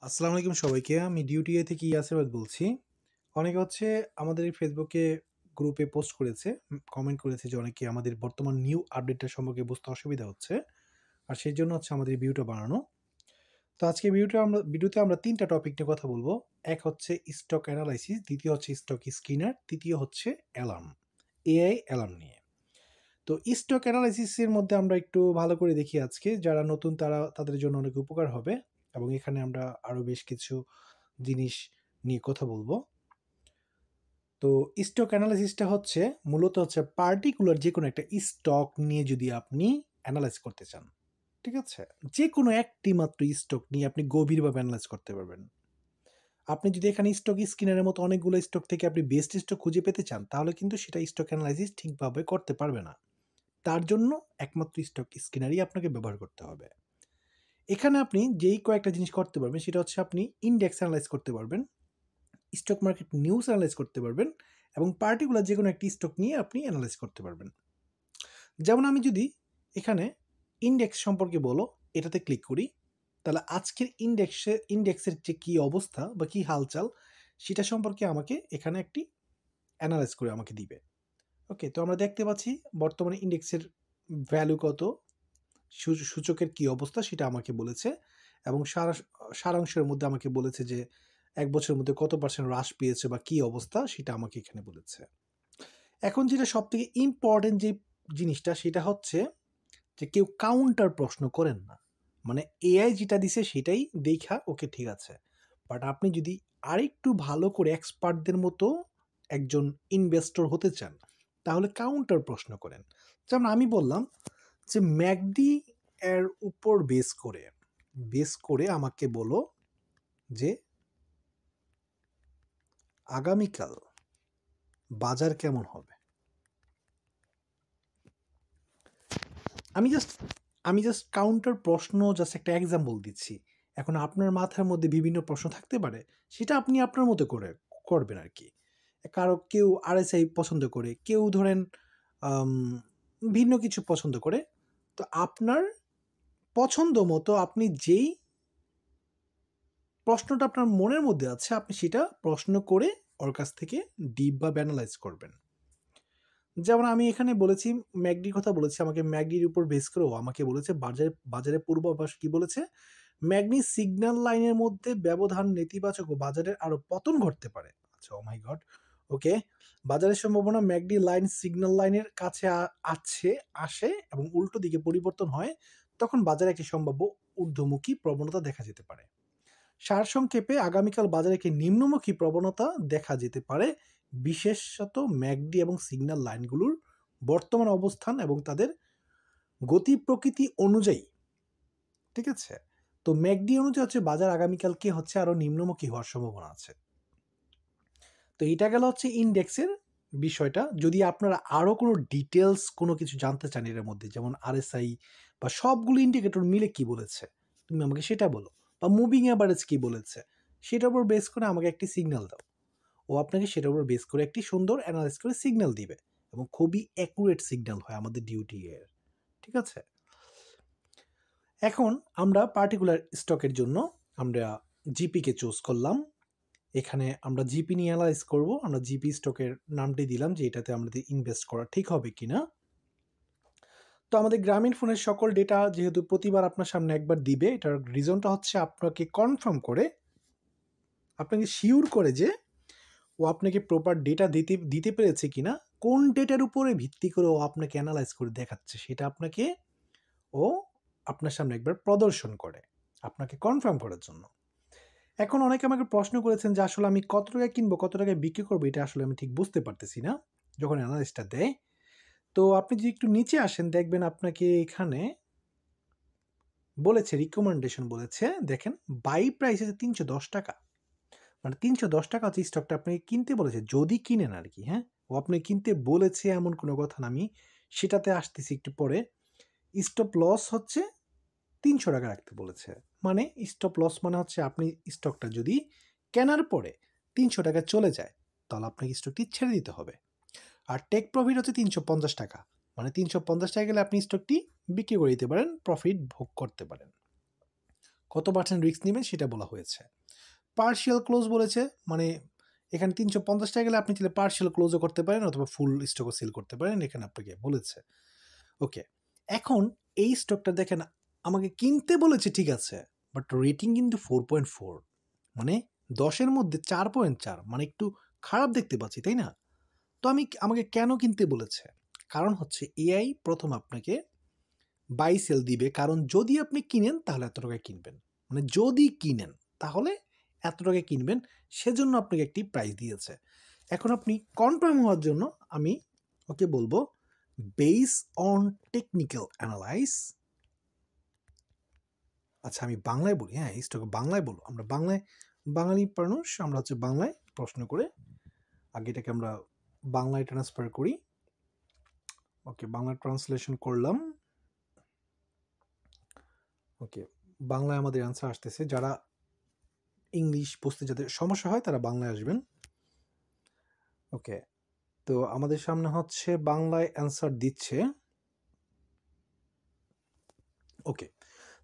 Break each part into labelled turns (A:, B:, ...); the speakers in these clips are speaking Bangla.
A: আসসালামু আলাইকুম সবাইকে। আমি ডিউটিএ থেকে ইয়াসির বলছি। অনেকে আমাদের এই ফেসবুকে গ্রুপে পোস্ট করেছে, কমেন্ট করেছে যে অনেকে আমাদের বর্তমান নিউ আপডেটটা সম্পর্কে বুঝতে অসুবিধা হচ্ছে। আর সেজন্য আমাদের এই ভিডিওটা বানানো। তো আজকে ভিডিওতে আমরা ৩ টা টপিক নিয়ে কথা বলবো। এক হচ্ছে স্টক অ্যানালাইসিস, দ্বিতীয় হচ্ছে স্টক স্ক্রিনার, তৃতীয় হচ্ছে অ্যালার্ম, এআই অ্যালার্ম নিয়ে। তো স্টক অ্যানালাইসিসের মধ্যে আমরা একটু ভালো করে দেখি আজকে। যারা নতুন তাদের জন্য অনেক উপকার হবে এবং এখানে আমরা আরো বেশ কিছু জিনিস নিয়ে কথা বলবো। তো স্টক অ্যানালাইসিসটা মূলত পার্টিকুলার যে কোনো একটা স্টক নিয়ে যদি আপনি অ্যানালাইজ করতে চান, ঠিক আছে? যে কোনো একটি মাত্র স্টক নিয়ে আপনি গভীরভাবে অ্যানালাইজ করতে পারবেন। আপনি যদি এখানে স্টক স্ক্রিনারের মতো অনেকগুলো স্টক থেকে আপনি বেস্ট স্টক খুঁজে পেতে চান, তাহলে কিন্তু সেটা স্টক অ্যানালাইসিস ঠিকভাবে করতে পারবে না। তার জন্য একমাত্র স্টক স্ক্রিনারই আপনাকে ব্যবহার করতে হবে। এখানে আপনি যেই কয়েকটা জিনিস করতে পারবেন সেটা হচ্ছে আপনি ইন্ডেক্স অ্যানালাইজ করতে পারবেন, স্টক মার্কেট নিউজ অ্যানালাইজ করতে পারবেন এবং পার্টিকুলার যে কোনো একটি স্টক নিয়ে আপনি অ্যানালাইজ করতে পারবেন। যেমন আমি যদি এখানে ইন্ডেক্স সম্পর্কে বলো এটাতে ক্লিক করি, তাহলে আজকের ইন্ডেক্সের যে কী অবস্থা বা কী হালচাল সেটা সম্পর্কে আমাকে এখানে একটি অ্যানালাইজ করে আমাকে দিবে। ওকে, তো আমরা দেখতে পাচ্ছি বর্তমানে ইন্ডেক্সের ভ্যালু কত, সূচকের কী অবস্থা সেটা আমাকে বলেছে এবং সারাংশের মধ্যে আমাকে বলেছে যে ১ বছরের মধ্যে কত % হ্রাস পেয়েছে বা কী অবস্থা সেটা আমাকে এখানে বলেছে। এখন যেটা সবথেকে ইম্পর্টেন্ট যে জিনিসটা সেটা হচ্ছে যে কেউ কাউন্টার প্রশ্ন করেন না। মানে এআই যেটা দিছে সেটাই দেইখা ওকে ঠিক আছে। বাট আপনি যদি আরেকটু ভালো করে এক্সপার্টদের মতো একজন ইনভেস্টর হতে চান, তাহলে কাউন্টার প্রশ্ন করেন। যেমন আমি বললাম যে ম্যাকডি এর উপর বেস করে আমাকে বলো যে আগামীকাল বাজার কেমন হবে। আমি জাস্ট কাউন্টার প্রশ্ন, জাস্ট একটা এক্সাম্পল দিচ্ছি। এখন আপনার মাথার মধ্যে বিভিন্ন প্রশ্ন থাকতে পারে, সেটা আপনি আপনার মতো করে করবেন আর কি। কেউ আরএসআই পছন্দ করে, কেউ ধরেন আম, ভিন্ন কিছু পছন্দ করে। তো আপনার পছন্দ মতো আপনি যেই প্রশ্নটা আপনার মনের মধ্যে আছে আপনি সেটা প্রশ্ন করে ওর কাছ থেকে ডিপ বা অ্যানালাইজ করবেন। যেমন আমি এখানে বলেছি ম্যাকডির কথা বলেছি, আমাকে ম্যাকডির উপর বেস করেও আমাকে বলেছে বাজারে পূর্বাভাস কি বলেছে, ম্যাগনি সিগন্যাল লাইনের মধ্যে ব্যবধান নেতিবাচক ও বাজারের আরো পতন ঘটতে পারে। আচ্ছা, ও মাই গড, ওকে। বাজারের সম্ভাবনা ম্যাকডি লাইন সিগন্যাল লাইনের কাছে আসে এবং উল্টো দিকে পরিবর্তন হয়, তখন বাজারে একটি সম্ভাব্য ঊর্ধ্বমুখী প্রবণতা দেখা যেতে পারে। সারসংক্ষেপে আগামীকাল বাজারে একটি নিম্নমুখী প্রবণতা দেখা যেতে পারে, বিশেষত ম্যাকডি এবং সিগন্যাল লাইনগুলোর বর্তমান অবস্থান এবং তাদের গতি প্রকৃতি অনুযায়ী, ঠিক আছে? তো ম্যাকডি অনুযায়ী বাজার আগামীকালকে আরো নিম্নমুখী হওয়ার সম্ভাবনা আছে। তো এটা গেল ইন্ডেক্সের বিষয়টা। যদি আপনারা আরো কোনো ডিটেলস কোনো কিছু জানতে চান এর মধ্যে, যেমন আরএসআই বা সবগুলো ইন্ডিকেটর মিলে কি বলেছে, তুমি আমাকে সেটা বলো, বা মুভিং অ্যাভারেজ কি বলেছে, সেটার উপর বেস করে আমাকে একটি সিগন্যাল দাও। ও আপনাকে সেটার উপর বেস করে একটি সুন্দর অ্যানালাইজ করে সিগন্যাল দিবে এবং খুবই অ্যাকুরেট সিগন্যাল হয় আমাদের ডিউটি এর, ঠিক আছে? এখন আমরা পার্টিকুলার স্টকের জন্য আমরা জিপিকে চুজ করলাম। এখানে আমরা জিপি নিয়ে অ্যানালাইজ করব। আমরা জিপি স্টকের নামটি দিলাম যে এটাতে আমাদের ইনভেস্ট করা ঠিক হবে কিনা। তো আমাদের গ্রামীণ ফোনের সকল ডেটা যেহেতু প্রতিবার আপনার সামনে একবার দিবে, এটার রিজনটা আপনাকে কনফার্ম করে, আপনাকে শিওর করে যে ও আপনাকে প্রপার ডেটা দিতে পেরেছে কিনা, কোন ডেটার উপরে ভিত্তি করে ও আপনাকে অ্যানালাইজ করে দেখাচ্ছে সেটা ও আপনার সামনে একবার প্রদর্শন করে আপনাকে কনফার্ম করার জন্য। এখন অনেকে আমাকে প্রশ্ন করেছেন যে আসলে আমি কত টাকায় কিনবো, কত টাকায় বিক্রি করবো, এটা আসলে আমি ঠিক বুঝতে পারতেছি না যখন অ্যানালাইসটা দেয়। তো আপনি যদি একটু নিচে আসেন দেখবেন আপনাকে এখানে বলেছে, রিকমেন্ডেশন বলেছে, দেখেন বাই প্রাইস আছে ৩১০ টাকা। মানে ৩১০ টাকা স্টকটা আপনাকে কিনতে বলেছে, যদি কিনেন আর কি। হ্যাঁ, ও আপনি কিনতে বলেছে এমন কোনো কথা না, আমি সেটাতে আসতেছি একটু পরে। স্টপ লস ৩০০ টাকা রাখতে বলেছে। মানে স্টপ লস মানে আপনি স্টকটা যদি কেনার পরে ৩০০ টাকা চলে যায় তাহলে আপনাকে স্টকটি ছেড়ে দিতে হবে। আর টেক প্রফিট ৩৫০ টাকা। মানে ৩৫০ টাকা গেলে আপনি স্টকটি বিক্রি করে দিতে পারেন, প্রফিট ভোগ করতে পারেন। কত পার্সেন্ট রিস্ক নেবেন সেটা বলা হয়েছে। পার্শিয়াল ক্লোজ বলেছে, মানে এখানে 350 টাকা গেলে আপনি চাইলে পার্শিয়াল ক্লোজও করতে পারেন অথবা ফুল স্টকও সেল করতে পারেন, এখানে আপনাকে বলেছে। ওকে, এখন এই স্টকটা দেখেন আমাকে কিনতে বলেছে ঠিক আছে, বাট রেটিং কিন্তু 4.4, মানে 10-এর মধ্যে 4.4, মানে একটু খারাপ দেখতে পাচ্ছি, তাই না? তো আমাকে কেন কিনতে বলেছে? কারণ হচ্ছে এআই প্রথম আপনাকে বাই সেল দিবে, কারণ যদি আপনি কিনেন তাহলে এত টাকায় কিনবেন, মানে যদি কিনেন তাহলে এত টাকায় কিনবেন, সেজন্য আপনাকে একটি প্রাইস দিয়েছে। এখন আপনি কনফার্ম হওয়ার জন্য আমি ওকে বলবো বেস অন টেকনিক্যাল অ্যানালাইস। আচ্ছা আমি বাংলায় বলি, হ্যাঁ এই স্টক বাংলায় বলো, আমরা বাঙালি মানুষ, আমরা হচ্ছে বাংলায় প্রশ্ন করে আগে এটাকে আমরা বাংলায় ট্রান্সফার করি। ওকে, বাংলা ট্রান্সলেশন করলাম। ওকে, বাংলায় আমাদের অ্যান্সার আসতেছে। যারা ইংলিশ বুঝতে যাদের সমস্যা হয় তারা বাংলায় আসবেন। ওকে, তো আমাদের সামনে হচ্ছে বাংলায় অ্যান্সার দিচ্ছে। ওকে,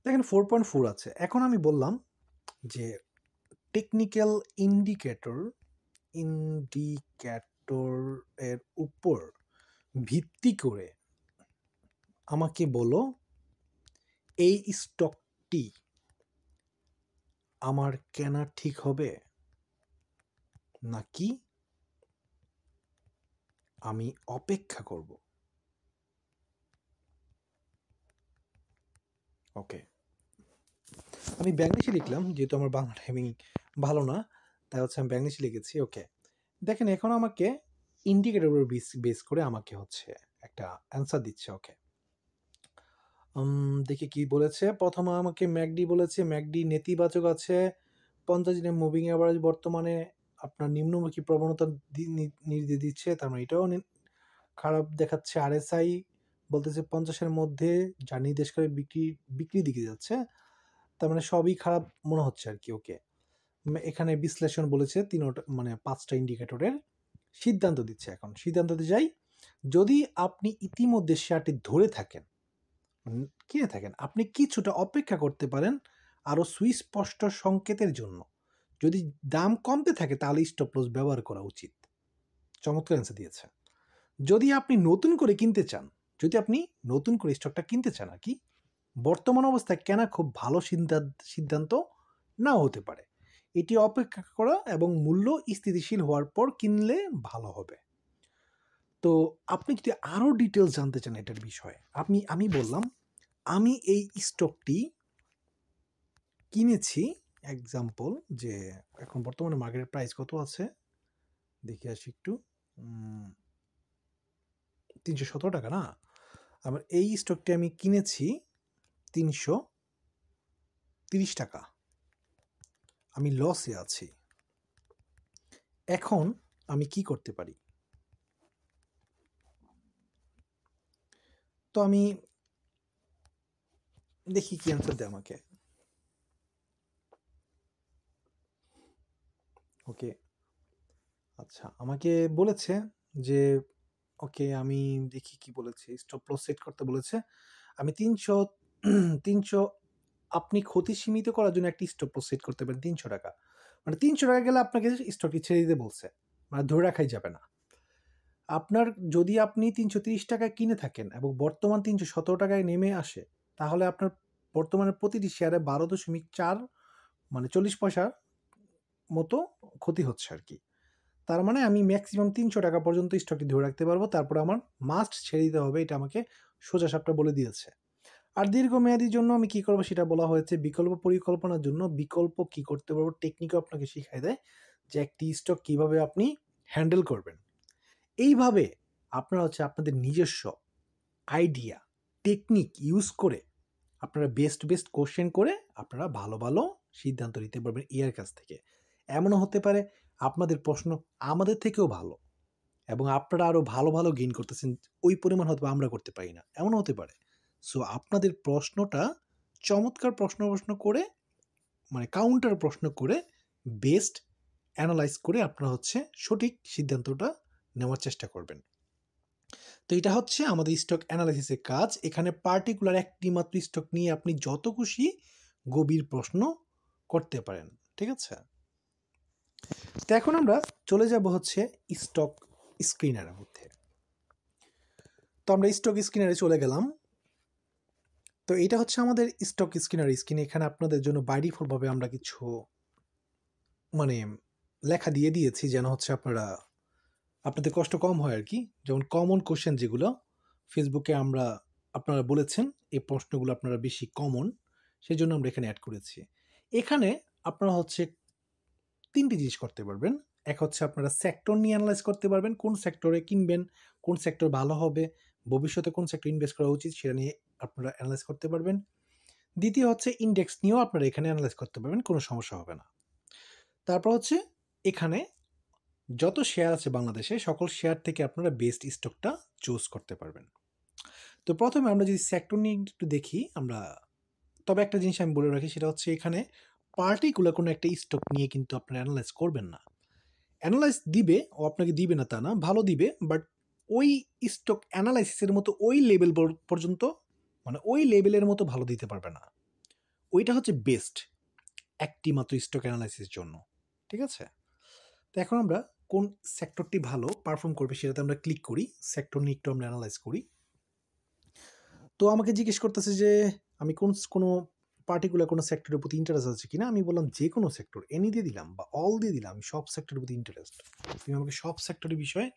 A: দেখেন 4.4 আছে। এখন আমি বললাম যে টেকনিক্যাল ইন্ডিকেটর এর উপর ভিত্তি করে আমাকে বলো এই স্টকটি আমার কেনা ঠিক হবে নাকি আমি অপেক্ষা করব। ওকে, আমি ব্যাংলিশে লিখলাম যেহেতু আমার বাংলা টাইমিং ভালো না, তাই হচ্ছে আমি ব্যাংলিশে লিখেছি। ওকে, দেখেন এখন আমাকে ইন্ডিকেটর বেস করে আমাকে হচ্ছে একটা অ্যান্সার দিচ্ছে। ওকে, দেখি কি বলেছে। প্রথমে আমাকে ম্যাকডি বলেছে, ম্যাকডি নেতিবাচক আছে, 50 দিনের মুভিং অ্যাভারেজ বর্তমানে আপনার নিম্নমুখী প্রবণতা নির্দেশ দিচ্ছে, তার মানে এটাও খারাপ দেখাচ্ছে। আরএসআই বলতেছে 50-এর মধ্যে, যা নির্দেশ করে বিক্রি দিকে যাচ্ছে, তার মানে সবই খারাপ মনে হচ্ছে আর কি। ওকে, এখানে বিশ্লেষণ বলেছে মানে 5টা ইন্ডিকেটরের সিদ্ধান্ত দিচ্ছে। এখন সিদ্ধান্ততে যাই, যদি আপনি ইতিমধ্যে শেয়ারটি ধরে থাকেন, কিনে থাকেন, আপনি কিছুটা অপেক্ষা করতে পারেন আরও সুস্পষ্ট সংকেতের জন্য। যদি দাম কমতে থাকে তাহলে স্টপ লস ব্যবহার করা উচিত। চমৎকার অ্যান্সার দিয়েছে। যদি আপনি নতুন করে কিনতে চান, যদি আপনি নতুন করে স্টকটা কিনতে চান আর কি, বর্তমান অবস্থায় কেনা খুব ভালো সিদ্ধান্ত নাও হতে পারে। এটি অপেক্ষা করা এবং মূল্য স্থিতিশীল হওয়ার পর কিনলে ভালো হবে। তো আপনি যদি আরও ডিটেলস জানতে চান এটার বিষয়ে, আমি বললাম আমি এই স্টকটি কিনেছি। এক্সাম্পল যে এখন বর্তমানে মার্কেটের প্রাইস কত আছে দেখে আসি একটু, 317 টাকা না? আমার এই স্টকটি আমি কিনেছি 330 টাকা, আমি লসে আছি। এখন আমি কি করতে পারি? তো আমি দেখি কি অ্যান্সার দেয় আমাকে। ওকে, আচ্ছা আমাকে বলেছে যে ওকে, আমি দেখি কি বলেছে, স্টপ লস সেট করতে বলেছে। আমি 300 আপনি ক্ষতি সীমিত করার জন্য একটি স্টপ লস সেট করতে পারেন 300 টাকা, মানে 300 টাকা গেলে আপনাকে স্টকটি ছেড়ে দিতে বলছে, মানে ধরে রাখাই যাবে না। আপনার যদি আপনি 330 টাকায় কিনে থাকেন এবং বর্তমান 317 টাকায় নেমে আসে, তাহলে আপনার বর্তমানে প্রতিটি শেয়ারে 12.4 মানে 40 পয়সার মতো ক্ষতি হচ্ছে আর কি। তার মানে আমি ম্যাক্সিমাম 300 টাকা পর্যন্ত স্টকটি ধরে রাখতে পারবো, তারপর আমার মাস্ট ছেড়ে দিতে হবে, এটা আমাকে সোজা সাপটা বলে দিয়েছে। আর দীর্ঘমেয়াদীর জন্য আমি কি করবো সেটা বলা হয়েছে। বিকল্প পরিকল্পনার জন্য বিকল্প কি করতে পারবো টেকনিকও আপনাকে শিখাই দেয় যে একটি স্টক কিভাবে আপনি হ্যান্ডেল করবেন। এইভাবে আপনারা হচ্ছে আপনাদের নিজস্ব আইডিয়া টেকনিক ইউজ করে আপনারা বেস্ট কোশ্চেন করে আপনারা ভালো ভালো সিদ্ধান্ত নিতে পারবেন এর কাছ থেকে। এমনও হতে পারে আপনাদের প্রশ্ন আমাদের থেকেও ভালো এবং আপনারা আরও ভালো ভালো গেইন করতেছেন, ওই পরিমাণ হয়তো আমরা করতে পারি না, এমনও হতে পারে। সো আপনাদের প্রশ্নটা চমৎকার প্রশ্ন করে, মানে কাউন্টার প্রশ্ন করে বেস্ট অ্যানালাইজ করে আপনারা হচ্ছে সঠিক সিদ্ধান্তটা নেওয়ার চেষ্টা করবেন। তো এটা হচ্ছে আমাদের স্টক অ্যানালাইসিসের কাজ। এখানে পার্টিকুলার একটি মাত্র স্টক নিয়ে আপনি যত খুশি গভীর প্রশ্ন করতে পারেন। ঠিক আছে? তো এখন আমরা চলে যাব হচ্ছে স্টক স্ক্রিনারের মধ্যে। তো আমরা স্টক স্ক্রিনারে চলে গেলাম। তো এটা হচ্ছে আমাদের স্টক স্ক্রিনার স্ক্রিন। এখানে আপনাদের জন্য বাই ডিফল্ট ভাবে আমরা কিছু মানে লেখা দিয়ে দিয়েছি যেন হচ্ছে আপনাদের কষ্ট কম হয় আর কি। যেমন কমন কোশ্চেন যেগুলো ফেসবুকে আপনারা বলেছেন এই প্রশ্নগুলো আপনারা বেশি কমন, সেই জন্য আমরা এখানে অ্যাড করেছি। এখানে আপনারা হচ্ছে 3টি জিনিস করতে পারবেন। এক হচ্ছে আপনারা সেক্টর নিয়ে অ্যানালাইজ করতে পারবেন, কোন সেক্টরে কিনবেন, কোন সেক্টর ভালো হবে, ভবিষ্যতে কোন সেক্টর ইনভেস্ট করা উচিত সেটা নিয়ে আপনারা অ্যানালাইজ করতে পারবেন। দ্বিতীয় হচ্ছে ইন্ডেক্স নিয়েও আপনারা এখানে অ্যানালাইজ করতে পারবেন, কোনো সমস্যা হবে না। তারপর হচ্ছে এখানে যত শেয়ার আছে বাংলাদেশে সকল শেয়ার থেকে আপনারা বেস্ট স্টকটা চুজ করতে পারবেন। তো প্রথমে আমরা যদি সেক্টর নিয়ে একটু দেখি আমরা, তবে একটা জিনিস আমি বলে রাখি সেটা হচ্ছে এখানে পার্টিকুলার কোনো একটা স্টক নিয়ে কিন্তু আপনারা অ্যানালাইজ করবেন না। অ্যানালাইজ দিবে ও আপনাকে দিবে না তা না, ভালো দিবে, বাট ওই স্টক অ্যানালাইসিসের মতো ওই লেভেল পর্যন্ত মানে ওই লেভেলের মতো ভালো দিতে পারবে না। ওইটা হচ্ছে বেস্ট একটি মাত্র স্টক অ্যানালাইসিসের জন্য। ঠিক আছে? তো এখন আমরা কোন সেক্টরটি ভালো পারফর্ম করবে সেটাতে আমরা ক্লিক করি, সেক্টর নিয়ে একটু আমরা অ্যানালাইজ করি। তো আমাকে জিজ্ঞেস করতেছে যে আমি কোনো পার্টিকুলার কোনো সেক্টরের প্রতি ইন্টারেস্ট আছে কিনা। আমি বললাম যে কোনো সেক্টর, এনি দিয়ে দিলাম বা অল দিয়ে দিলাম, আমি সব সেক্টরের প্রতি ইন্টারেস্ট। তুমি আমাকে সব সেক্টরের বিষয়ে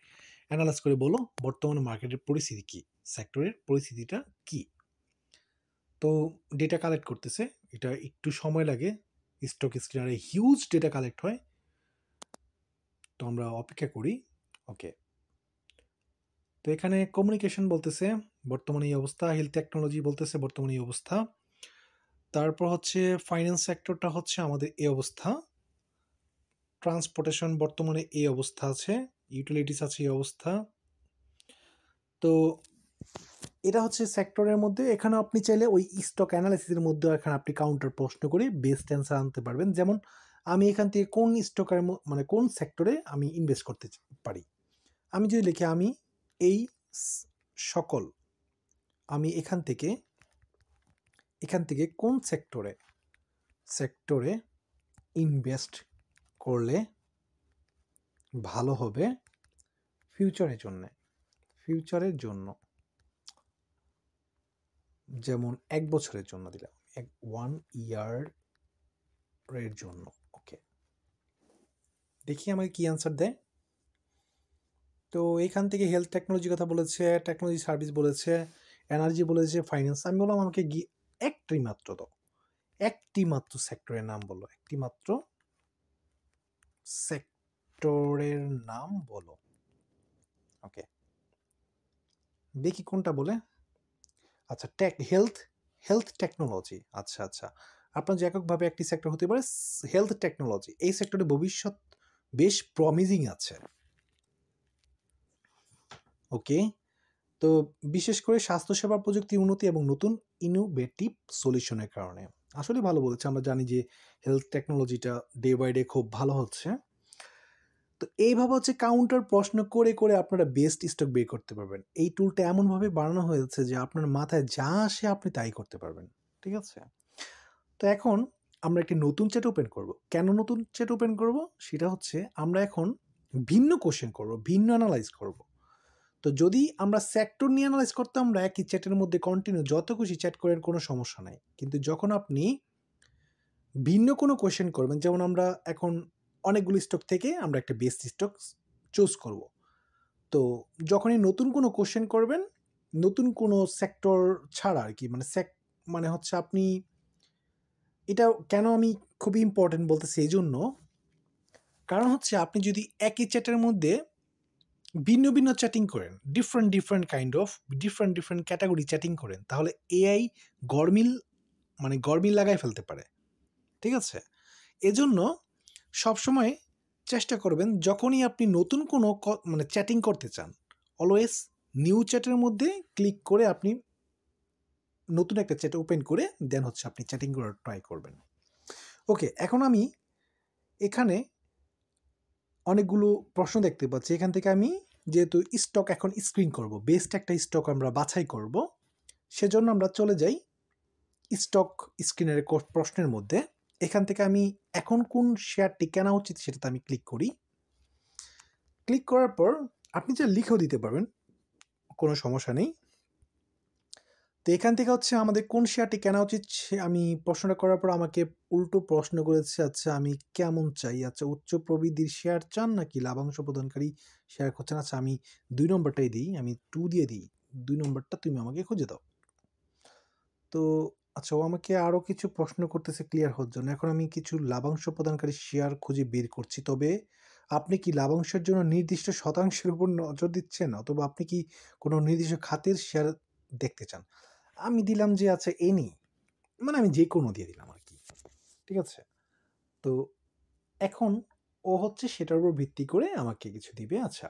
A: অ্যানালাইজ করে বলো বর্তমানে মার্কেটের পরিস্থিতি কী, সেক্টরের পরিস্থিতিটা কী। তো ডেটা কালেক্ট করতেছে, এটা একটু সময় লাগে, স্টক স্ক্রিনারে হিউজ ডেটা কালেক্ট হয়। তো আমরা অপেক্ষা করি। ওকে, তো এখানে কমিউনিকেশন বলতেছে বর্তমানে এই অবস্থা, হেলথ টেকনোলজি বলতেছে বর্তমানে এই অবস্থা, তারপর হচ্ছে ফাইন্যান্স সেক্টরটা হচ্ছে আমাদের এই অবস্থা, ট্রান্সপোর্টেশন বর্তমানে এই অবস্থা আছে, ইউটিলিটিস আছে এই অবস্থা। তো এটা হচ্ছে সেক্টরের মধ্যে। এখানে আপনি চাইলে ওই স্টক অ্যানালাইসিসের মধ্যে এখানে আপনি কাউন্টার প্রশ্ন করে বেস্ট অ্যান্সার আনতে পারবেন। যেমন আমি এখান থেকে কোন স্টকের মানে কোন সেক্টরে আমি ইনভেস্ট করতে পারি, আমি যদি লিখি আমি এই সকল, আমি এখান থেকে কোন সেক্টরে ইনভেস্ট করলে ভালো হবে ফিউচারের জন্য, যেমন 1 বছরের জন্য দিলাম, 1 ইয়ারের জন্য। ওকে, দেখি আমাকে কি অ্যান্সার দেয়। তো এইখান থেকে হেলথ টেকনোলজি কথা বলেছে, টেকনোলজি সার্ভিস বলেছে, এনার্জি বলেছে, ফাইন্যান্স। আমি বললাম আমাকে একটি মাত্র সেক্টরের নাম বলো, একটি মাত্র সেক্টরের নাম বলো। ওকে, দেখি কোনটা বলে। আচ্ছা, হেলথ টেকনোলজি। আচ্ছা, আপনার যে এককভাবে একটি সেক্টর হতে পারে হেলথ টেকনোলজি, এই সেক্টরে ভবিষ্যৎ বেশ প্রমিজিং আছে। ওকে, তো বিশেষ করে স্বাস্থ্যসেবা প্রযুক্তি উন্নতি এবং নতুন ইনোভেটিভ সলিউশনের কারণে। আসলে ভালো বলেছে, আমরা জানি যে হেলথ টেকনোলজিটা ডে বাই ডে খুব ভালো হচ্ছে। তো এইভাবে হচ্ছে কাউন্টার প্রশ্ন করে করে আপনারা বেস্ট স্টক বের করতে পারবেন। এই টুলটা এমনভাবে বানানো হয়েছে যে আপনার মাথায় যা আসে আপনি তাই করতে পারবেন। ঠিক আছে? তো এখন আমরা একটি নতুন চ্যাট ওপেন করব। কেন নতুন চ্যাট ওপেন করব? সেটা হচ্ছে আমরা এখন ভিন্ন কোশ্চেন করব, ভিন্ন অ্যানালাইজ করব। তো যদি আমরা সেক্টর নিয়ে অ্যানালাইজ করতাম আমরা একই চ্যাটের মধ্যে কন্টিনিউ যত খুশি চ্যাট করেন, কোনো সমস্যা নাই। কিন্তু যখন আপনি ভিন্ন কোনো কোশ্চেন করবেন, যেমন আমরা এখন অনেকগুলো স্টক থেকে আমরা একটা বেস্ট স্টক চুজ করব। তো যখনই নতুন কোনো কোশ্চেন করবেন, নতুন কোনো সেক্টর ছাড়া আর কি, মানে হচ্ছে আপনি এটা কেন আমি খুবই ইম্পর্টেন্ট বলতেছি এই জন্য, কারণ হচ্ছে আপনি যদি একই চ্যাটের মধ্যে ভিন্ন চ্যাটিং করেন, different kind of different category chatting করেন, তাহলে এআই গরমিল লাগাই ফেলতে পারে। ঠিক আছে? এজন্য সবসময় চেষ্টা করবেন যখনই আপনি নতুন কোনো চ্যাটিং করতে চান, অলওয়েজ নিউ চ্যাটের মধ্যে ক্লিক করে আপনি নতুন একটা চ্যাট ওপেন করে দেন হচ্ছে আপনি চ্যাটিং করার ট্রাই করবেন। ওকে, এখন আমি এখানে অনেকগুলো প্রশ্ন দেখতে পাচ্ছি। এখান থেকে আমি যেহেতু স্টক এখন স্ক্রিন করব, বেস্ট একটা স্টক আমরা বাছাই করব, সেজন্য আমরা চলে যাই স্টক স্ক্রিনের প্রশ্নের মধ্যে এখান থেকে আমি এখন কোন শেয়ারটি কেনা উচিত সেটাতে আমি ক্লিক করি। ক্লিক করার পর আপনি যা লিখেও দিতে পারবেন, কোনো সমস্যা নেই। তো এখান থেকে হচ্ছে আমাদের কোন শেয়ারটি কেনা উচিত আমি প্রশ্নটা করার পর আমাকে উল্টো প্রশ্ন করেছে, আচ্ছা আমি কেমন চাই, আচ্ছা উচ্চ প্রবৃদ্ধির শেয়ার চান নাকি লাভাংশ প্রদানকারী শেয়ার খুঁজছেন। আচ্ছা আমি 2 নম্বরটাই দিই, আমি 2 দিয়ে দিই, 2 নম্বরটা তুমি আমাকে খুঁজে দাও। তো আচ্ছা ও আমাকে আরও কিছু প্রশ্ন করতেছে ক্লিয়ার হওয়ার জন্য। এখন আমি কিছু লাভাংশ প্রদানকারী শেয়ার খুঁজে বের করছি। তবে আপনি কি লাভাংশের জন্য নির্দিষ্ট শতাংশের উপর নজর দিচ্ছেন, অথবা আপনি কি কোনো নির্দিষ্ট খাতের শেয়ার দেখতে চান? আমি দিলাম যে আচ্ছা এনি, মানে আমি যে কোনো দিয়ে দিলাম আর কি, ঠিক আছে। তো এখন ও হচ্ছে সেটার উপর ভিত্তি করে আমাকে কিছু দিবে। আচ্ছা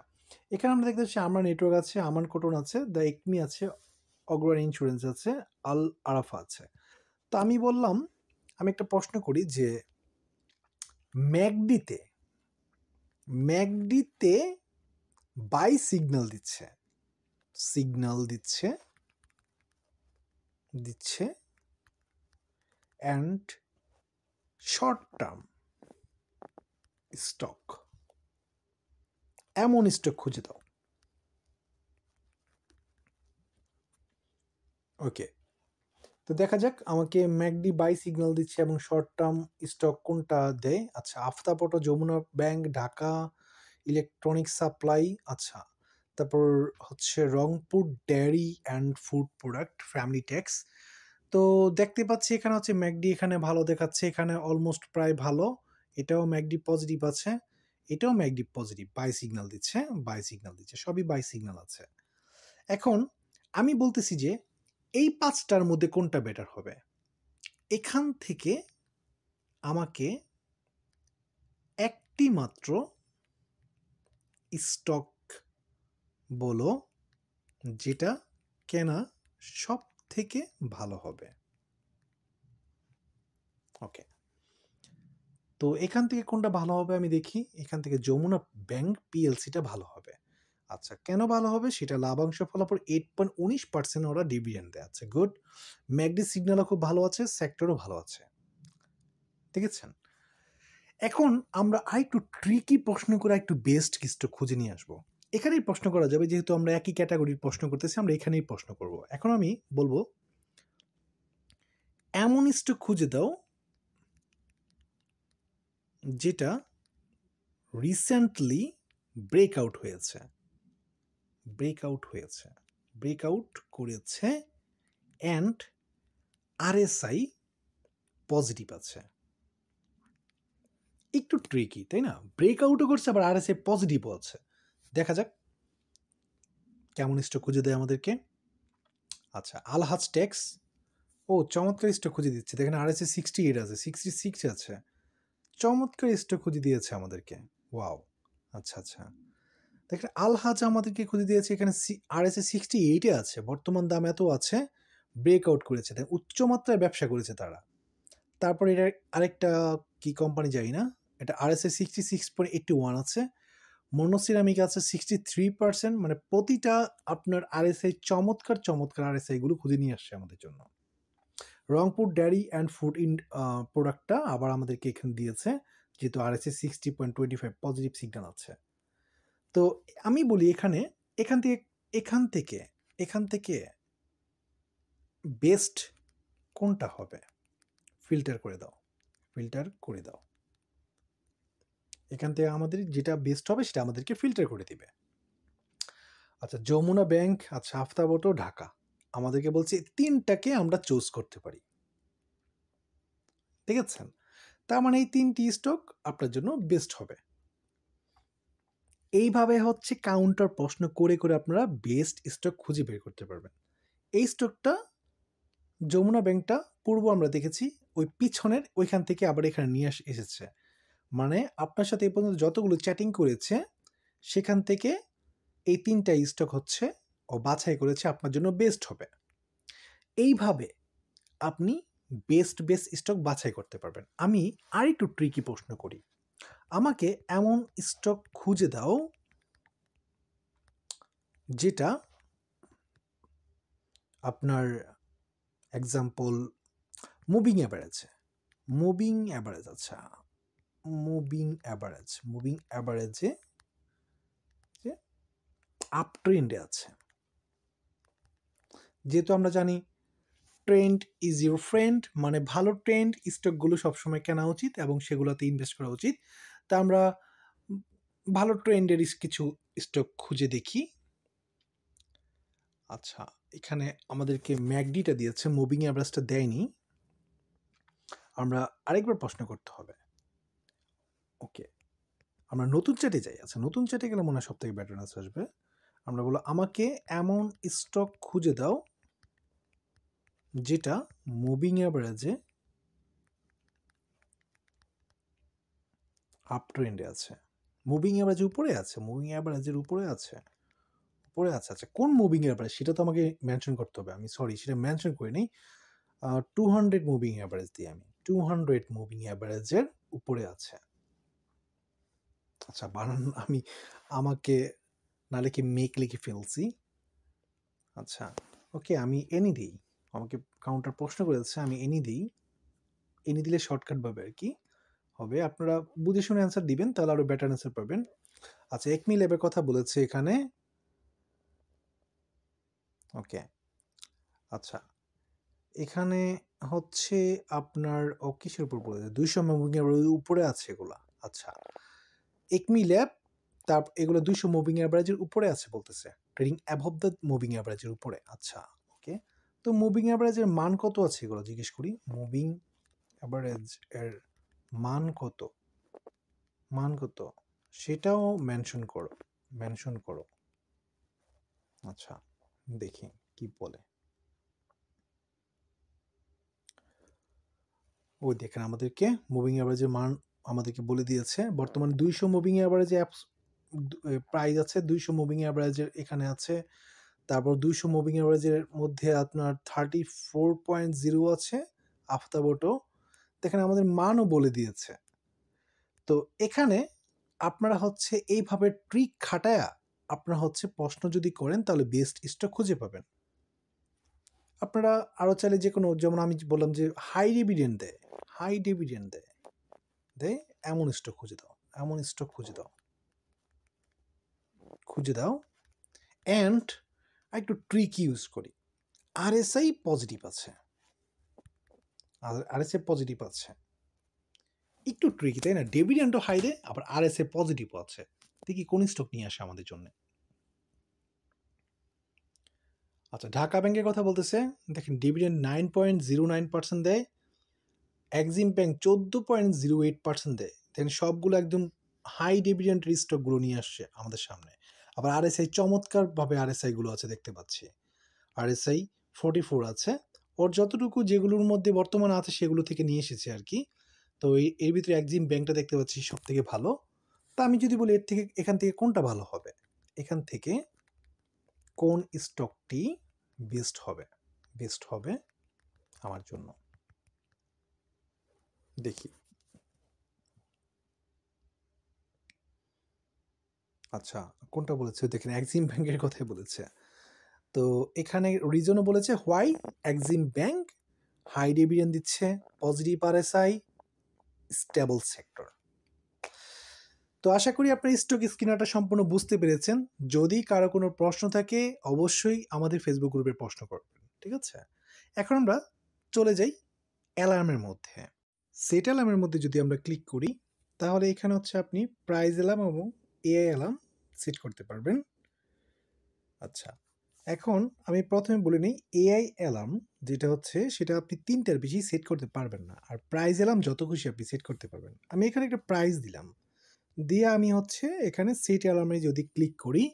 A: এখানে আমরা দেখতে পাচ্ছি আমরা নেটওয়ার্ক আছে, আমান কটন আছে, দ্য একমি আছে, অগ্রণী ইন্স্যুরেন্স আছে, আল আরাফা আছে। তো আমি বললাম, আমি একটা প্রশ্ন করি যে ম্যাকডিতে বাই সিগন্যাল দিচ্ছে অ্যান্ড শর্ট টার্ম স্টক, এমন স্টক খুঁজে দাও। ওকে, তো দেখা যাক আমাকে ম্যাকডি বাই সিগন্যাল দিচ্ছে এবং শর্ট টার্ম স্টক কোনটা দেয়। আচ্ছা Aftab auto, Jamuna bank, Dhaka electronic supply, আচ্ছা তারপর হচ্ছে Rangpur dairy and food product, family tax. তো দেখতে পাচ্ছি এখানে হচ্ছে ম্যাকডি এখানে ভালো দেখাচ্ছে, এখানে অলমোস্ট প্রায় ভালো, এটাও ম্যাকডি পজিটিভ আছে, এটাও ম্যাকডি পজিটিভ, বাই সিগন্যাল দিচ্ছে, সবই বাই সিগন্যাল আছে। এখন আমি বলতেছি যে এই 5টার মধ্যে কোনটা বেটার হবে। এখান থেকে আমাকে একটি মাত্র স্টক বলো যেটা কেনা সব থেকে ভালো হবে। ওকে, তো এখান থেকে কোনটা ভালো হবে আমি দেখি। এখান থেকে যমুনা ব্যাংক পিএলসিটা ভালো হবে। আচ্ছা কেন ভালো হবে সেটা, লাভাংশ ফলাফল 8.19% ওরা ডিভিডেন্ড দেয়। আচ্ছা গুড। ম্যাকডি সিগন্যালও খুব ভালো আছে, সেক্টরও ভালো আছে, ঠিক আছে। এখন আমরা আরেকটু ট্রিকি প্রশ্ন করে একটু বেস্ট কিছু খুঁজে নিয়ে আসবো। এখানেই প্রশ্ন করা যাবে, যেহেতু আমরা একই ক্যাটাগরির প্রশ্ন করতেছি, আমরা এখানেই প্রশ্ন করব। এখন আমি বলবো এমন স্টক খুঁজে দাও যেটা রিসেন্টলি ব্রেকআউট করেছে অ্যান্ড আরএসআই পজিটিভ আছে। একটু ট্রিকি তাই না, ব্রেকআউটও করছে আবার আরএসআই পজিটিভও আছে। দেখা যাক কেমন স্টক খুঁজে দেয় আমাদেরকে। আচ্ছা আলহাজ ট্যাক্স, ও চমৎকার স্টক খুঁজে দিচ্ছে, দেখেন আরএসআই 68 আছে, 66 আছে, চমৎকার স্টক খুঁজে দিয়েছে আমাদেরকে। ওয়াও, আচ্ছা দেখেন আলহাজ আমাদেরকে খুঁজে দিয়েছে, এখানে আরএসআই 68-এ আছে, বর্তমান দাম এত আছে, ব্রেকআউট করেছে, উচ্চমাত্রায় ব্যবসা করেছে তারা। তারপর এটা আরেকটা কি কোম্পানি জানি না, এটা আরএসআই 66.81 আছে, মনোসিরামিক আছে 63%, মানে প্রতিটা আপনার আরএসআই চমৎকার আরএসআই গুলো খুঁজে নিয়ে আসছে আমাদের জন্য। রংপুর ডেয়ারি অ্যান্ড ফুড প্রোডাক্টটা আবার আমাদেরকে এখানে দিয়েছে, যেহেতু আরএসআই 60.25 পজিটিভ সিগন্যাল আছে। তো আমি বলি এখান থেকে বেস্ট কোনটা হবে, ফিল্টার করে দাও। এখান থেকে আমাদের যেটা বেস্ট হবে সেটা আমাদেরকে ফিল্টার করে দিবে। আচ্ছা যমুনা ব্যাংক, আচ্ছা আফতাব অটো, ঢাকা, আমাদেরকে বলছে 3টাকে আমরা চুজ করতে পারি, ঠিক আছে। তার মানে এই 3টি স্টক আপনার জন্য বেস্ট হবে। এইভাবে হচ্ছে কাউন্টার প্রশ্ন করে আপনারা বেস্ট স্টক খুঁজে বের করতে পারবেন। এই স্টকটা যমুনা ব্যাংকটা পূর্ব আমরা দেখেছি ওই পিছনের ওইখান থেকে আবার এখানে নিয়ে এসেছে, মানে আপনার সাথে এই পর্যন্ত যতগুলো চ্যাটিং করেছে সেখান থেকে এই 3টা স্টক হচ্ছে ও বাছাই করেছে আপনার জন্য বেস্ট হবে। এইভাবে আপনি বেস্ট স্টক বাছাই করতে পারবেন। আমি আরেকটু ট্রিকি প্রশ্ন করি, আমাকে এমন স্টক খুঁজে দাও যেটা আপনার example moving average, moving average, আচ্ছা মুভিং অ্যাভারেজ, মুভিং অ্যাভারেজে যে আপ ট্রেন্ডে আছে। যেহেতু আমরা জানি ট্রেন্ড ইজ ইউর ফ্রেন্ড, মানে ভালো ট্রেন্ড স্টকগুলো সবসময় কেনা উচিত এবং সেগুলোতে ইনভেস্ট করা উচিত। তা আমরা ভালো ট্রেন্ডের কিছু স্টক খুঁজে দেখি। আচ্ছা, এখানে আমাদেরকে ম্যাকডিটা দিয়েছে, মুভিং অ্যাভারেজটা দেয়নি। আমরা আরেকবার প্রশ্ন করতে হবে। ওকে, আমরা নতুন চ্যাটে যাই। আচ্ছা, নতুন চ্যাটে গেলে মনে হয় সব থেকে বেটার আনসার আসবে। আমরা বলো আমাকে এমন স্টক খুঁজে দাও যেটা মুভিং অ্যাভারেজে আপ ট্রেন্ডে আছে, মুভিং অ্যাভারেজের উপরে আছে, মুভিং অ্যাভারেজের উপরে আছে, উপরে আছে। আচ্ছা, কোন মুভিং অ্যাভারেজ সেটা তো আমাকে মেনশন করতে হবে। আমি সরি, সেটা মেনশন করিনি। 200 মুভিং অ্যাভারেজ দিয়ে আমি 200 মুভিং অ্যাভারেজের উপরে আছে। আচ্ছা, বানান আমি আমাকে নালে কি মেক লিখে ফেলছি। আচ্ছা ওকে, আমি এনি দিই। আমাকে কাউন্টার প্রশ্ন করেছে, আমি এনি দিই। এনি দিলে শর্টকাট পাবে আর কি হবে। আপনারা বুঝে শুনে অ্যান্সার দিবেন, তাহলে আরো বেটার অ্যান্সার পাবেন। আচ্ছা, একমি ল্যাবের কথা বলেছে এখানে। ওকে, আচ্ছা এখানে হচ্ছে আপনার কিসের উপর বলেছে, 200 মুভিং অ্যাভারেজের উপরে আছে এগুলা। আচ্ছা, একমি ল্যাব তার এগুলো 200 মুভিং অ্যাভারেজের উপরে আছে বলতেছে, ট্রেডিং অ্যাবভ দ্য মুভিং অ্যাভারেজের উপরে। আচ্ছা ওকে, তো মুভিং অ্যাভারেজের মান কত আছে এগুলো জিজ্ঞেস করি। মুভিং অ্যাভারেজ এর মান কত, মান কত সেটাও মেনশন করো, মেনশন করো। আচ্ছা দেখি কি বলে। ওই দেখেন আমাদেরকে মুভিং অ্যাভারেজের মান আমাদেরকে বলে দিয়েছে। বর্তমানে 200 মুভিং অ্যাভারেজে অ্যাপস প্রাইস আছে, 200 মুভিং অ্যাভারেজের এখানে আছে। তারপর 200 মুভিং অ্যাভারেজের মধ্যে আপনার 34.0 আছে আফতাবটো। দেখেন আমাদের মানও বলে দিয়েছে। তো এখানে আপনারা হচ্ছে এইভাবে ট্রিক খাটায়া আপনারা হচ্ছে প্রশ্ন যদি করেন তাহলে বেস্ট স্টক খুঁজে পাবেন। আপনারা আরও চাইলে যে কোনো, যেমন আমি বললাম যে হাই ডিভিডেন্ড দেয়, হাই ডিভিডেন্ড দেয় দেয় এমন স্টক খুঁজে দাও, এমন স্টক খুঁজে দাও, খুঁজে দাও। অ্যান্ড একটু ট্রিক ইউজ করি। আরএসআই পজিটিভ আছে, আরএসআই পজিটিভ আছে, একটু ট্রিকি তাই না? ডিভিডেন্ডও হাই দেয়, আবার আরএসআই পজিটিভও আছে। দেখি কোন স্টক নিয়ে আসে আমাদের জন্য। আচ্ছা, ঢাকা ব্যাংকের কথা বলতেছে। দেখেন ডিভিডেন্ড 9.09% দেয়, এক্সিম ব্যাংক 14.08% দেয়। দেখেন সবগুলো একদম হাই ডিভিডেন্ড স্টকগুলো নিয়ে আসছে আমাদের সামনে। আবার আরএসআই চমৎকারভাবে আরএসআই গুলো আছে দেখতে পাচ্ছি। আরএসআই 44 আছে, ওর যতটুকু যেগুলোর মধ্যে বর্তমান আছে সেগুলো থেকে নিয়ে এসেছে আর কি। তো এর ভিতরে এক্সিম ব্যাংকটা দেখতে পাচ্ছি সব থেকে ভালো। তা আমি যদি বলি এখান থেকে কোনটা ভালো হবে, এখান থেকে কোন স্টকটি বেস্ট হবে, বেস্ট হবে আমার জন্য দেখি। আচ্ছা, কোনটা বলেছে দেখেন, এক্সিম ব্যাংকের কথাই বলেছে। তো এখানে রিজনও বলেছে why Exim bank high dividend দিচ্ছে, পজিটিভ আরএসআই, স্টেবল সেক্টর। তো আশা করি আপনার স্টক স্ক্রিনারটা সম্পূর্ণ বুঝতে পেরেছেন। যদি কারো কোনো প্রশ্ন থাকে অবশ্যই আমাদের ফেসবুক গ্রুপে প্রশ্ন করবেন, ঠিক আছে? এখন আমরা চলে যাই অ্যালার্মের মধ্যে। সেট অ্যালার্মের মধ্যে যদি আমরা ক্লিক করি তাহলে এখানে হচ্ছে আপনি প্রাইস অ্যালার্ম এবং এআই অ্যালার্ম সেট করতে পারবেন। আচ্ছা, এখন আমি প্রথমে বলে নিই, এআই অ্যালার্ম যেটা হচ্ছে সেটা আপনি 3টার বেশি সেট করতে পারবেন না, আর প্রাইস অ্যালার্ম যত খুশি আপনি সেট করতে পারবেন। আমি এখানে একটা প্রাইস দিলাম, দিয়ে আমি হচ্ছে এখানে সেট অ্যালার্মে যদি ক্লিক করি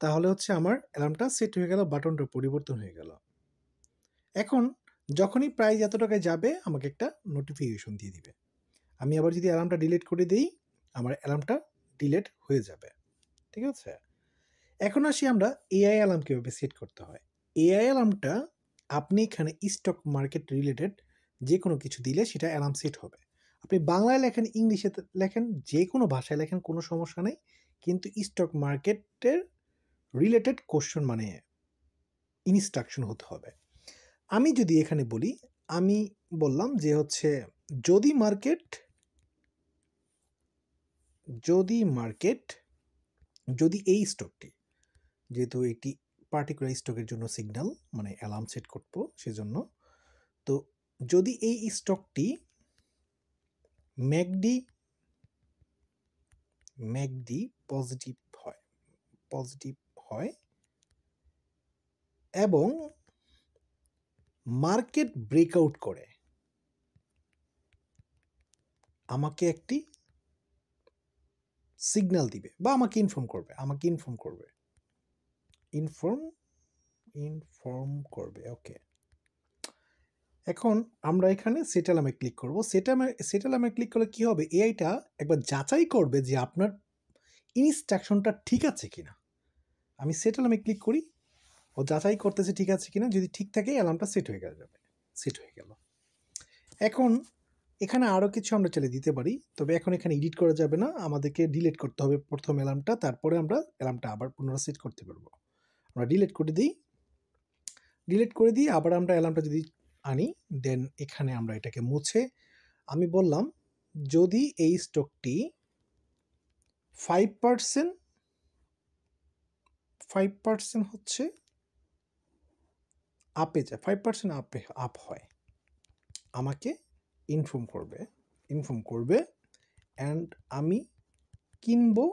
A: তাহলে হচ্ছে আমার অ্যালার্মটা সেট হয়ে গেল, বাটনটা পরিবর্তন হয়ে গেল। এখন যখনই প্রাইস এত টাকায় যাবে আমাকে একটা নোটিফিকেশন দিয়ে দিবে। আমি আবার যদি অ্যালার্মটা ডিলিট করে দিই আমার অ্যালার্মটা ডিলিট হয়ে যাবে, ঠিক আছে? এখন আসি আমরা এআই অ্যালার্ম কীভাবে সেট করতে হয়। এআই অ্যালার্মটা আপনি এখানে স্টক মার্কেট রিলেটেড যে কোনো কিছু দিলে সেটা অ্যালার্ম সেট হবে। আপনি বাংলায় লেখেন, ইংলিশে লেখেন, যে কোনো ভাষায় লেখেন, কোনো সমস্যা নেই, কিন্তু স্টক মার্কেটের রিলেটেড কোশ্চেন মানে ইনস্ট্রাকশন হতে হবে। আমি যদি এখানে বলি আমি বললাম যে হচ্ছে যদি মার্কেট যদি এই স্টকটি, যেহেতু এটি পার্টিকুলার স্টকের জন্য সিগন্যাল মানে অ্যালার্ম সেট করব সেজন্য, তো যদি এই স্টকটি ম্যাকডি পজিটিভ হয় এবং মার্কেট ব্রেকআউট করে, আমাকে একটি সিগন্যাল দিবে বা আমাকে ইনফর্ম করবে। ওকে, এখন আমরা এখানে সেটেলামে ক্লিক করব। সেটেলামে ক্লিক করলে কি হবে, এআইটা একবার যাচাই করবে যে আপনার ইনস্ট্রাকশনটা ঠিক আছে কিনা। আমি সেটেলামে ক্লিক করি, ও যাচাই করতেছে ঠিক আছে কিনা, যদি ঠিক থাকে অ্যালার্মটা সেট হয়ে গেল। এখন এখানে আরও কিছু আমরা চালিয়ে দিতে পারি, তবে এখন এখানে এডিট করা যাবে না, আমাদেরকে ডিলিট করতে হবে প্রথম অ্যালার্মটা, তারপরে আমরা অ্যালার্মটা আবার পুনরায় সেট করতে পারবো। আমরা ডিলিট করে দিই আবার আমরা অ্যালার্মটা যদি আনি, দেন এখানে আমরা এটাকে মুছে আমি বললাম যদি এই স্টকটি 5% হচ্ছে আপে যায়, 5% আপ হয়, আমাকে ইনফর্ম করবে অ্যান্ড আমি কিনবো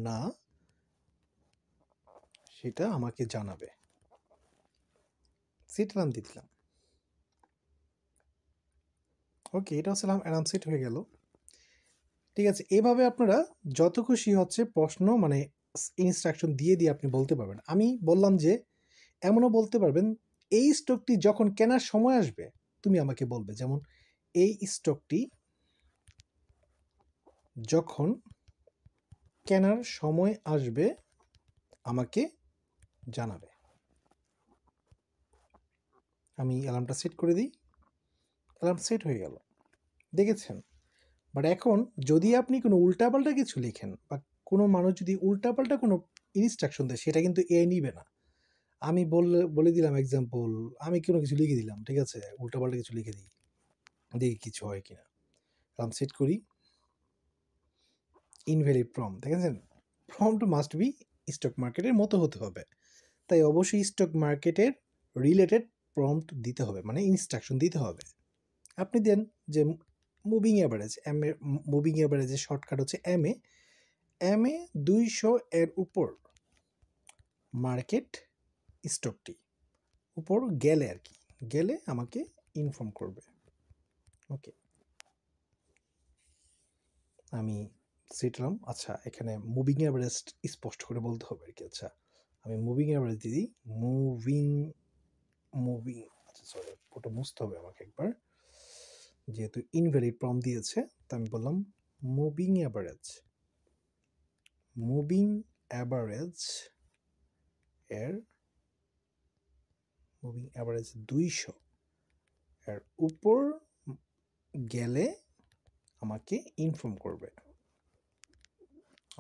A: না সেটা আমাকে জানাবে। সেটলাম দিয়ে দিলাম। ওকে, এটা হচ্ছে অ্যালার্ম সেট হয়ে গেল। ঠিক আছে, এভাবে আপনারা যত খুশি হচ্ছে প্রশ্ন মানে ইনস্ট্রাকশন দিয়ে আপনি বলতে পারবেন। আমি বললাম যে এমনও বলতে পারবেন এই স্টকটি যখন কেনার সময় আসবে তুমি আমাকে বলবে, যেমন এই স্টকটি যখন কেনার সময় আসবে আমাকে জানাবে। আমি অ্যালার্মটা সেট করে দিই, অ্যালার্ম সেট হয়ে গেল, দেখেছেন। বাট এখন যদি আপনি কোনো উল্টাপাল্টা কিছু লিখেন বা কোনো মানুষ যদি উল্টাপাল্টা কোনো ইনস্ট্রাকশন দেয়, সেটা কিন্তু এআই নিবে না। আমি বলে দিলাম এক্সাম্পল, আমি কোনো কিছু লিখে দিলাম, ঠিক আছে, উল্টাপাল্টা কিছু লিখে দিই, দেখি কিছু হয় কিনা। অ্যালার্ম সেট করি, ইনভ্যালিড প্রম্পট, দেখেছেন। প্রম্পট মাস্ট বি স্টক মার্কেটের মতো হতে হবে, তাই অবশ্যই স্টক মার্কেটের রিলেটেড প্রম্পট দিতে হবে, মানে ইনস্ট্রাকশন দিতে হবে। আপনি দেন যে মুভিং অ্যাভারেজের শর্টকাট হচ্ছে এম এ 200 এর উপর মার্কেট স্টকটি উপর গেলে আমাকে ইনফর্ম করবে। ওকে, আমি সেটলাম। আচ্ছা, এখানে মুভিং অ্যাভারেজ স্পষ্ট করে বলতে হবে আর কি। আচ্ছা, আমি মুভিং অ্যাভারেজ দিই, মুভিং আচ্ছা সরি, ওটা মুছতে হবে আমাকে একবার, যেহেতু ইনভ্যালিড প্রম্পট দিয়েছে। তো আমি বললাম মুভিং অ্যাভারেজ এর 200 এর উপর গেলে আমাকে ইনফর্ম করবে।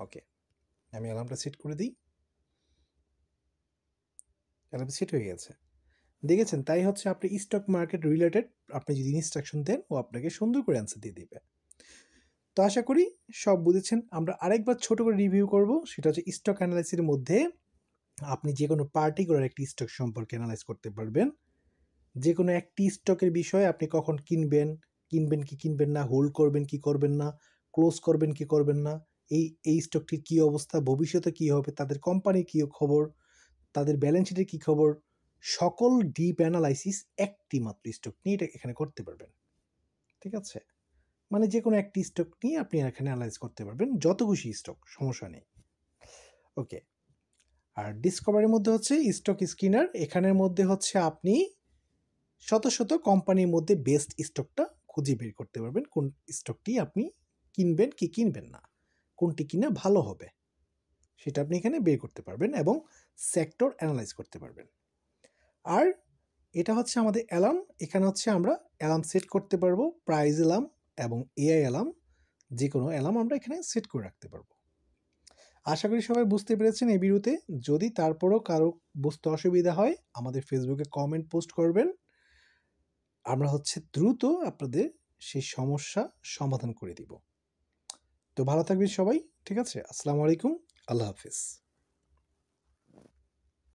A: ওকে, আমি অ্যালার্মটা সেট করে দিই, অ্যালার্ম সেট হয়ে গেছে, দেখেছেন। তাই হচ্ছে আপনি স্টক মার্কেট রিলেটেড আপনি যদি ইনস্ট্রাকশন দেন, ও আপনাকে সুন্দর করে অ্যান্সার দিয়ে দিবে। তো আশা করি সব বুঝেছেন। আমরা আরেকবার ছোট করে রিভিউ করব, সেটা হচ্ছে স্টক অ্যানালাইসিসের মধ্যে আপনি যে কোনো পার্টিকুলার একটি স্টক সম্পর্কে অ্যানালাইজ করতে পারবেন। যে কোনো একটি স্টকের বিষয়ে আপনি কখন কিনবেন কি কিনবেন না, হোল্ড করবেন কি করবেন না, ক্লোজ করবেন কি করবেন না, এই স্টকটির কী অবস্থা, ভবিষ্যতে কী হবে, তাদের কোম্পানির কী খবর, তাদের ব্যালেন্স শিটের কী খবর, সকল ডিপ অ্যানালাইসিস একটি মাত্র স্টক নিয়ে এটা এখানে করতে পারবেন। ঠিক আছে, মানে যে কোনো একটি স্টক নিয়ে আপনি এখানে অ্যানালাইজ করতে পারবেন, যত খুশি স্টক, সমস্যা নেই। ওকে, আর ডিসকভারির মধ্যে হচ্ছে স্টক স্ক্রিনার, এখানের মধ্যে হচ্ছে আপনি শত কোম্পানির মধ্যে বেস্ট স্টকটা খুঁজে বের করতে পারবেন, কোন স্টকটি আপনি কিনবেন কি কিনবেন না, কোনটি কিনা ভালো হবে সেটা আপনি এখানে বের করতে পারবেন এবং সেক্টর অ্যানালাইজ করতে পারবেন। আর এটা হচ্ছে আমাদের অ্যালার্ম, এখানে হচ্ছে আমরা অ্যালার্ম সেট করতে পারবো, প্রাইস অ্যালার্ম এবং এআই অ্যালার্ম, যে কোনো অ্যালার্ম আমরা এখানে সেট করে রাখতে পারবো। আশা করি সবাই বুঝতে পেরেছেন এই ভিডিওতে। যদি তারপরও কারো বুঝতে অসুবিধা হয় আমাদের ফেসবুকে কমেন্ট পোস্ট করবেন। আমরা দ্রুত আপনাদের সেই সমস্যা সমাধান করে দিব। তো ভালো থাকবেন সবাই। ঠিক আছে? আসসালামু আলাইকুম। আল্লাহ হাফেজ।